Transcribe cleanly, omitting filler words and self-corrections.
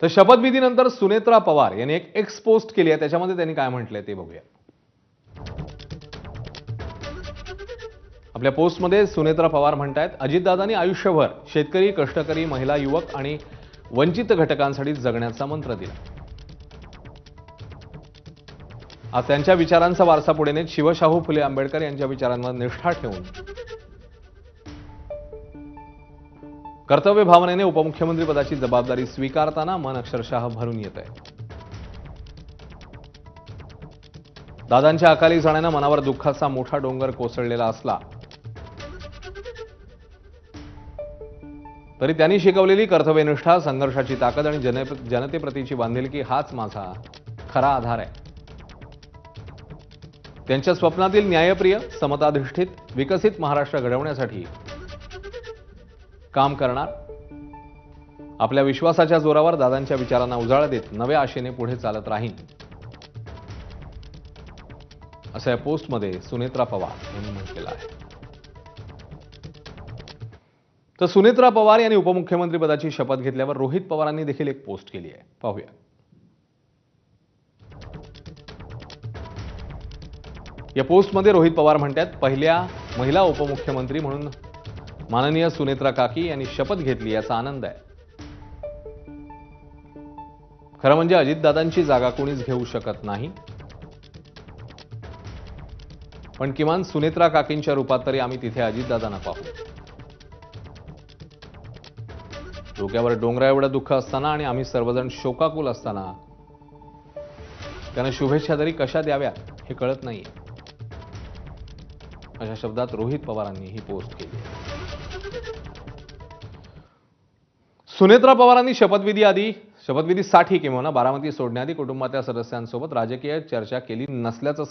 तर शपथविधीनंतर सुनेत्रा पवार यांनी एक एक्स पोस्ट केली आहे, त्याच्यामध्ये त्यांनी काय म्हटलंय ते बघूया. आपल्या पोस्टमध्ये सुनेत्रा पवार म्हणतायत, अजितदादांनी आयुष्यभर शेतकरी, कष्टकरी, महिला, युवक आणि वंचित घटकांसाठी जगण्याचा मंत्र दिला. आज त्यांच्या विचारांचा वारसा पुढे नेत शिवशाहू फुले आंबेडकर यांच्या विचारांवर निष्ठा ठेवून कर्तव्य भावनेने उपमुख्यमंत्री पदाची जबाबदारी स्वीकारताना मन अक्षरशः भरून येत आहे. दादांच्या अकाली जाण्याने मनावर दुःखाचा मोठा डोंगर कोसळलेला असला तरी त्यांनी शिकवलेली कर्तव्यनिष्ठा, संघर्षाची ताकद आणि जनतेप्रतीची बांधिलकी हाच माझा खरा आधार आहे. त्यांच्या स्वप्नातील न्यायप्रिय, समताधिष्ठित, विकसित महाराष्ट्र घडवण्यासाठी काम करणार. आपल्या विश्वासाच्या जोरावर दादांच्या विचारांना उजाळा देत नव्या आशेने पुढे चालत राहीन, असं या पोस्टमध्ये सुनेत्रा पवार यांनी म्हटलेलं आहे. तर सुनेत्रा पवार यांनी उपमुख्यमंत्री पदाची शपथ घेतल्यावर रोहित पवारांनी देखील एक पोस्ट केली आहे, पाहूया. या पोस्टमध्ये रोहित पवार म्हणतात, पहिल्या महिला उपमुख्यमंत्री म्हणून माननीय सुनेत्रा काकी यांनी शपथ घेतली याचा आनंद आहे. खरं म्हणजे अजितदादांची जागा कोणीच घेऊ शकत नाही, पण किमान सुनेत्रा काकींच्या रूपात तरी आम्ही तिथे अजितदादांना पाहू. डोक्यावर डोंगरा एवढं दुःख असताना आणि आम्ही सर्वजण शोकाकुल असताना त्यांना शुभेच्छा तरी कशा द्याव्या हे कळत नाहीये, अशा शब्दात रोहित पवारांनी ही पोस्ट केली. सुनेत्रा पवारांनी शपथविधीसाठी किंवा बारामती सोडण्याआधी कुटुंबातील सदस्यांसोबत राजकीय चर्चा केली नसल्याचं